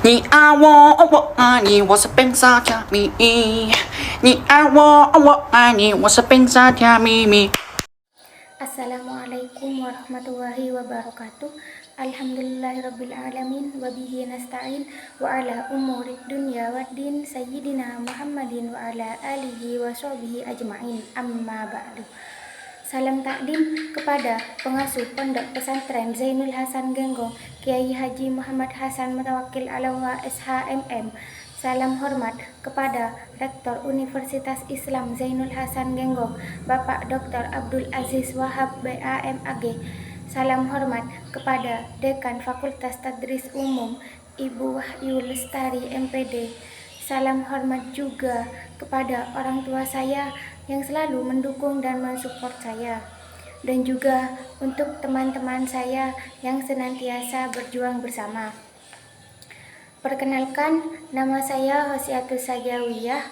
你爱我，我爱你，我是冰沙加咪。你爱我，我爱你，我是冰沙加咪咪。 Assalamualaikum warahmatullahi wabarakatuh. Alhamdulillahirrabbilalamin. Wabihi nasta'in. Wa ala umurid dunya waddin. Sayyidina Muhammadin wa ala alihi wa sahbihi ajma'in. Amma ba'du. Salam takdim kepada pengasuh Pondok Pesantren Zainul Hasan Genggong, Kiai Haji Muhammad Hasan Mutawakkil Alawa SHMM. Salam hormat kepada Rektor Universitas Islam Zainul Hasan Genggong, Bapak Dr. Abdul Aziz Wahab BAMAG. Salam hormat kepada Dekan Fakultas Tadris Umum, Ibu Wahyu Lestari MPD. Salam hormat juga kepada orang tua saya yang selalu mendukung dan mensupport saya, dan juga untuk teman-teman saya yang senantiasa berjuang bersama. Perkenalkan, nama saya Hosiatus Sajawiyah,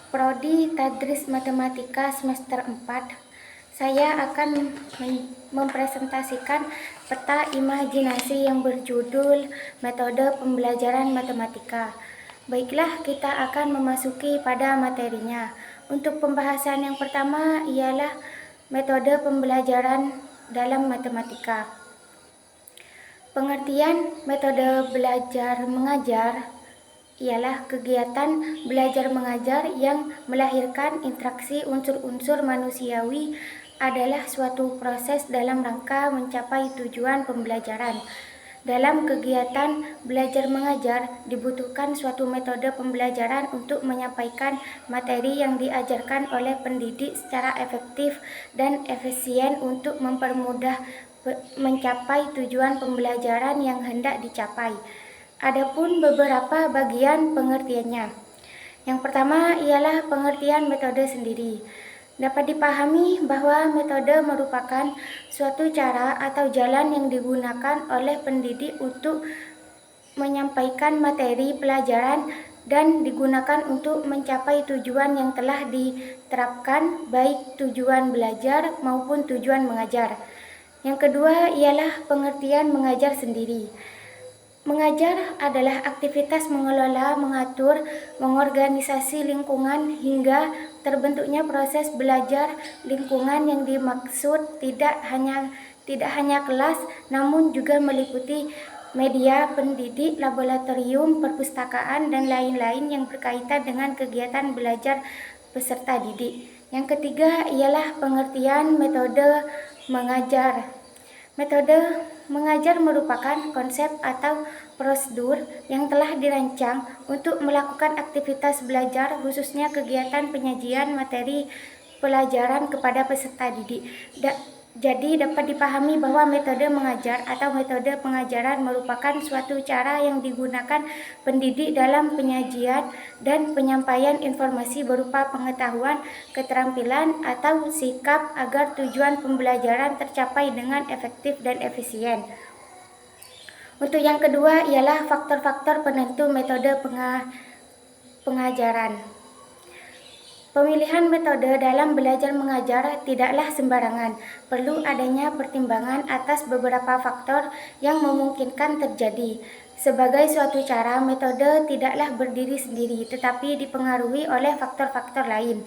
Prodi Tadris Matematika semester 4. Saya akan mempresentasikan peta imajinasi yang berjudul Metode Pembelajaran Matematika. Baiklah, kita akan memasuki pada materinya. Untuk pembahasan yang pertama ialah metode pembelajaran dalam matematika. Pengertian metode belajar mengajar ialah kegiatan belajar mengajar yang melahirkan interaksi unsur-unsur manusiawi, adalah suatu proses dalam rangka mencapai tujuan pembelajaran. Dalam kegiatan belajar mengajar dibutuhkan suatu metode pembelajaran untuk menyampaikan materi yang diajarkan oleh pendidik secara efektif dan efisien untuk mempermudah mencapai tujuan pembelajaran yang hendak dicapai. Adapun beberapa bagian pengertiannya. Yang pertama ialah pengertian metode sendiri. Dapat dipahami bahwa metode merupakan suatu cara atau jalan yang digunakan oleh pendidik untuk menyampaikan materi pelajaran dan digunakan untuk mencapai tujuan yang telah diterapkan, baik tujuan belajar maupun tujuan mengajar. Yang kedua ialah pengertian mengajar sendiri. Mengajar adalah aktivitas mengelola, mengatur, mengorganisasi lingkungan hingga terbentuknya proses belajar. Lingkungan yang dimaksud tidak hanya kelas, namun juga meliputi media pendidik, laboratorium, perpustakaan, dan lain-lain yang berkaitan dengan kegiatan belajar peserta didik. Yang ketiga ialah pengertian metode mengajar. Metode mengajar merupakan konsep atau prosedur yang telah dirancang untuk melakukan aktivitas belajar, khususnya kegiatan penyajian materi pelajaran kepada peserta didik. Jadi dapat dipahami bahwa metode mengajar atau metode pengajaran merupakan suatu cara yang digunakan pendidik dalam penyajian dan penyampaian informasi berupa pengetahuan, keterampilan, atau sikap agar tujuan pembelajaran tercapai dengan efektif dan efisien. Untuk yang kedua ialah faktor-faktor penentu metode pengajaran. Pemilihan metode dalam belajar mengajar tidaklah sembarangan. Perlu adanya pertimbangan atas beberapa faktor yang memungkinkan terjadi. Sebagai suatu cara, metode tidaklah berdiri sendiri, tetapi dipengaruhi oleh faktor-faktor lain.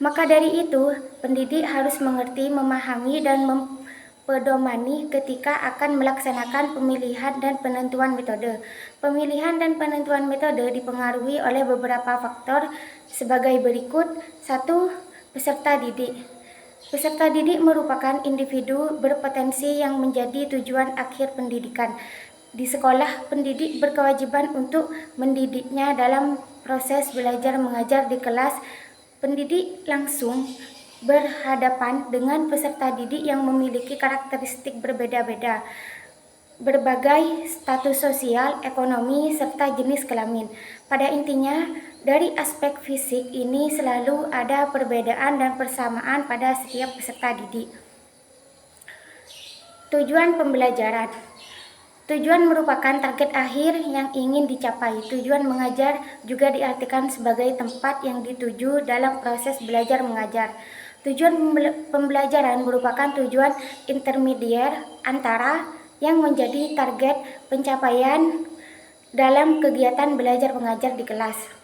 Maka dari itu, pendidik harus mengerti, memahami, dan pedomani ketika akan melaksanakan pemilihan dan penentuan metode. Pemilihan dan penentuan metode dipengaruhi oleh beberapa faktor sebagai berikut. 1. Peserta didik. Peserta didik merupakan individu berpotensi yang menjadi tujuan akhir pendidikan. Di sekolah, pendidik berkewajiban untuk mendidiknya dalam proses belajar mengajar di kelas. Pendidik langsung berhadapan dengan peserta didik yang memiliki karakteristik berbeda-beda, berbagai status sosial, ekonomi, serta jenis kelamin. Pada intinya, dari aspek fisik ini selalu ada perbedaan dan persamaan pada setiap peserta didik. Tujuan pembelajaran. Tujuan merupakan target akhir yang ingin dicapai. Tujuan mengajar juga diartikan sebagai tempat yang dituju dalam proses belajar mengajar. Tujuan pembelajaran merupakan tujuan intermedier antara yang menjadi target pencapaian dalam kegiatan belajar mengajar di kelas.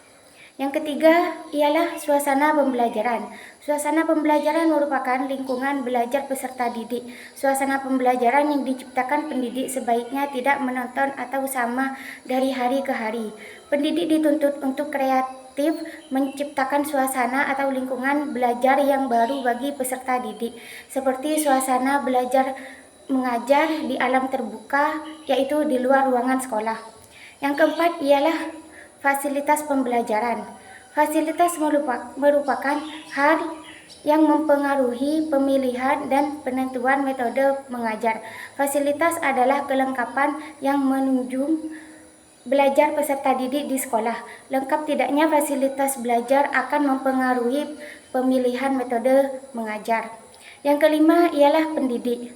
Yang ketiga ialah suasana pembelajaran. Suasana pembelajaran merupakan lingkungan belajar peserta didik. Suasana pembelajaran yang diciptakan pendidik sebaiknya tidak menonton atau sama dari hari ke hari. Pendidik dituntut untuk kreatif menciptakan suasana atau lingkungan belajar yang baru bagi peserta didik, seperti suasana belajar mengajar di alam terbuka, yaitu di luar ruangan sekolah. Yang keempat ialah fasilitas pembelajaran. Fasilitas merupakan hal yang mempengaruhi pemilihan dan penentuan metode mengajar. Fasilitas adalah kelengkapan yang menunjang belajar peserta didik di sekolah. Lengkap tidaknya fasilitas belajar akan mempengaruhi pemilihan metode mengajar. Yang kelima ialah pendidik.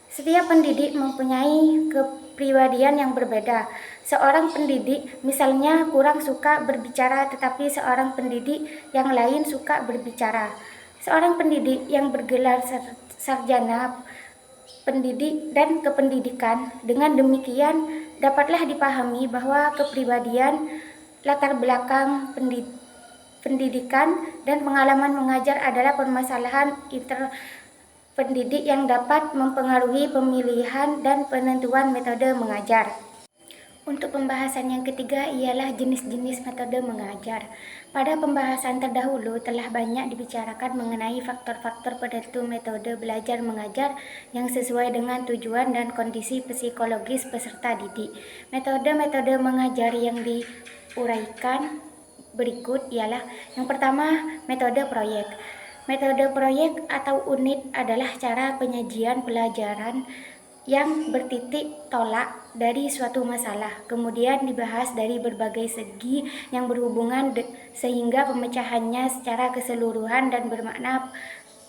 Setiap pendidik mempunyai kepribadian yang berbeda. Seorang pendidik misalnya kurang suka berbicara, tetapi seorang pendidik yang lain suka berbicara. Seorang pendidik yang bergelar sarjana pendidik dan kependidikan, dengan demikian dapatlah dipahami bahwa kepribadian, latar belakang pendidikan, dan pengalaman mengajar adalah permasalahan pendidik yang dapat mempengaruhi pemilihan dan penentuan metode mengajar. Untuk pembahasan yang ketiga ialah jenis-jenis metode mengajar. Pada pembahasan terdahulu telah banyak dibicarakan mengenai faktor-faktor penentu metode belajar mengajar yang sesuai dengan tujuan dan kondisi psikologis peserta didik. Metode-metode mengajar yang diuraikan berikut ialah: yang pertama, metode proyek. Metode proyek atau unit adalah cara penyajian pelajaran yang bertitik tolak dari suatu masalah, kemudian dibahas dari berbagai segi yang berhubungan sehingga pemecahannya secara keseluruhan dan bermakna.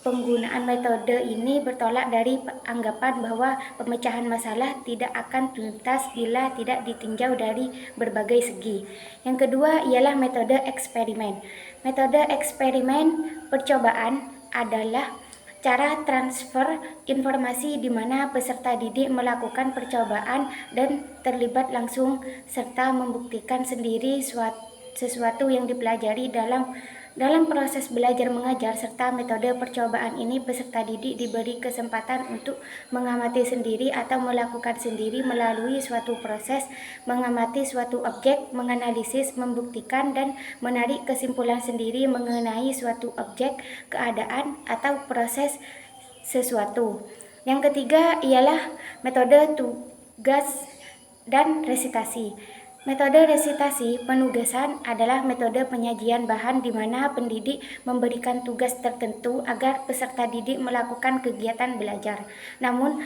Penggunaan metode ini bertolak dari anggapan bahwa pemecahan masalah tidak akan tuntas bila tidak ditinjau dari berbagai segi. Yang kedua ialah metode eksperimen. Metode eksperimen percobaan adalah cara transfer informasi di mana peserta didik melakukan percobaan dan terlibat langsung serta membuktikan sendiri sesuatu yang dipelajari dalam proses belajar mengajar. Serta metode percobaan ini peserta didik diberi kesempatan untuk mengamati sendiri atau melakukan sendiri melalui suatu proses, mengamati suatu objek, menganalisis, membuktikan, dan menarik kesimpulan sendiri mengenai suatu objek, keadaan, atau proses sesuatu. Yang ketiga ialah metode tugas dan resitasi. Metode resitasi penugasan adalah metode penyajian bahan di mana pendidik memberikan tugas tertentu agar peserta didik melakukan kegiatan belajar. Namun,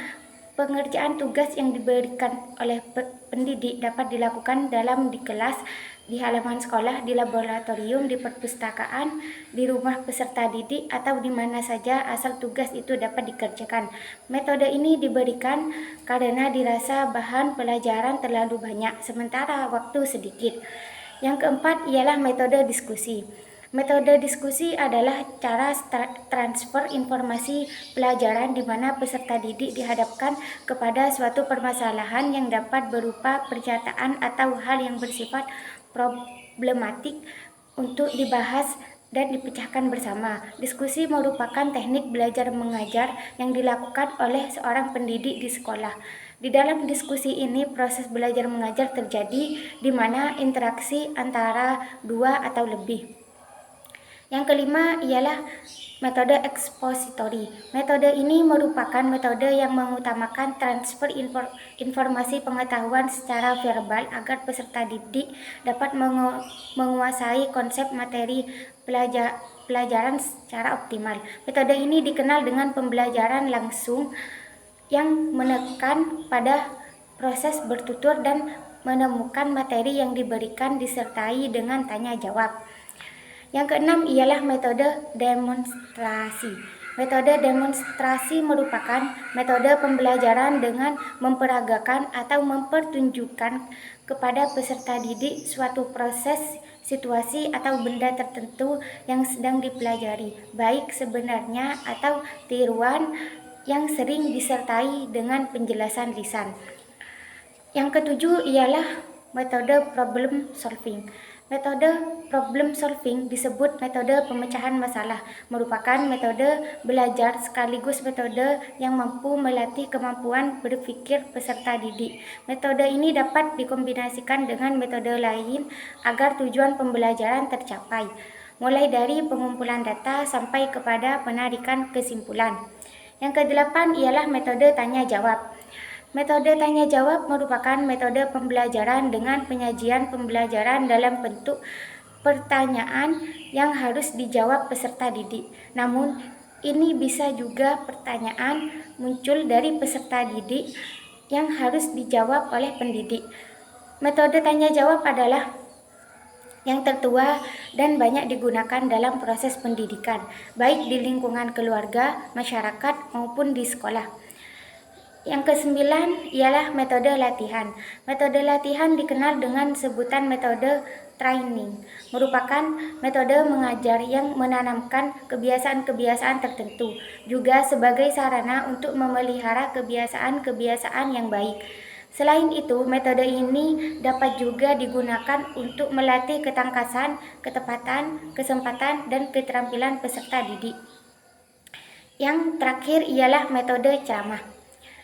pengerjaan tugas yang diberikan oleh pendidik dapat dilakukan di kelas, di halaman sekolah, di laboratorium, di perpustakaan, di rumah peserta didik, atau di mana saja asal tugas itu dapat dikerjakan. Metode ini diberikan karena dirasa bahan pelajaran terlalu banyak, sementara waktu sedikit. Yang keempat ialah metode diskusi. Metode diskusi adalah cara transfer informasi pelajaran di mana peserta didik dihadapkan kepada suatu permasalahan yang dapat berupa pernyataan atau hal yang bersifat problematik untuk dibahas dan dipecahkan bersama. Diskusi merupakan teknik belajar mengajar yang dilakukan oleh seorang pendidik di sekolah. Di dalam diskusi ini, proses belajar mengajar terjadi di mana interaksi antara dua atau lebih. Yang kelima ialah metode ekspositori. Metode ini merupakan metode yang mengutamakan transfer informasi pengetahuan secara verbal agar peserta didik dapat menguasai konsep materi pelajaran secara optimal. Metode ini dikenal dengan pembelajaran langsung yang menekan pada proses bertutur dan menemukan materi yang diberikan disertai dengan tanya jawab. Yang keenam ialah metode demonstrasi. Metode demonstrasi merupakan metode pembelajaran dengan memperagakan atau mempertunjukkan kepada peserta didik suatu proses, situasi, atau benda tertentu yang sedang dipelajari, baik sebenarnya atau tiruan, yang sering disertai dengan penjelasan lisan. Yang ketujuh ialah metode problem solving. Metode problem solving disebut metode pemecahan masalah, merupakan metode belajar sekaligus metode yang mampu melatih kemampuan berpikir peserta didik. Metode ini dapat dikombinasikan dengan metode lain agar tujuan pembelajaran tercapai, mulai dari pengumpulan data sampai kepada penarikan kesimpulan. Yang kedelapan ialah metode tanya-jawab. Metode tanya-jawab merupakan metode pembelajaran dengan penyajian pembelajaran dalam bentuk pertanyaan yang harus dijawab peserta didik. Namun, ini bisa juga pertanyaan muncul dari peserta didik yang harus dijawab oleh pendidik. Metode tanya-jawab adalah yang tertua dan banyak digunakan dalam proses pendidikan, baik di lingkungan keluarga, masyarakat, maupun di sekolah. Yang kesembilan ialah metode latihan. Metode latihan dikenal dengan sebutan metode training, merupakan metode mengajar yang menanamkan kebiasaan-kebiasaan tertentu, juga sebagai sarana untuk memelihara kebiasaan-kebiasaan yang baik. Selain itu, metode ini dapat juga digunakan untuk melatih ketangkasan, ketepatan, kesempatan, dan keterampilan peserta didik. Yang terakhir ialah metode ceramah.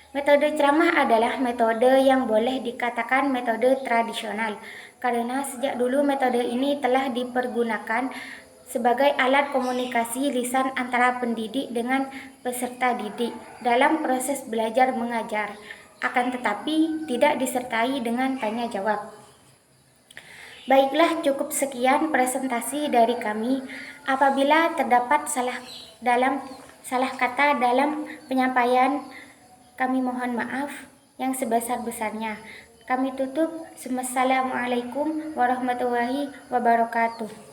Metode ceramah adalah metode yang boleh dikatakan metode tradisional, karena sejak dulu metode ini telah dipergunakan sebagai alat komunikasi lisan antara pendidik dengan peserta didik dalam proses belajar mengajar, akan tetapi tidak disertai dengan tanya jawab. Baiklah, cukup sekian presentasi dari kami. Apabila terdapat salah kata dalam penyampaian, kami mohon maaf yang sebesar-besarnya. Kami tutup. Assalamualaikum warahmatullahi wabarakatuh.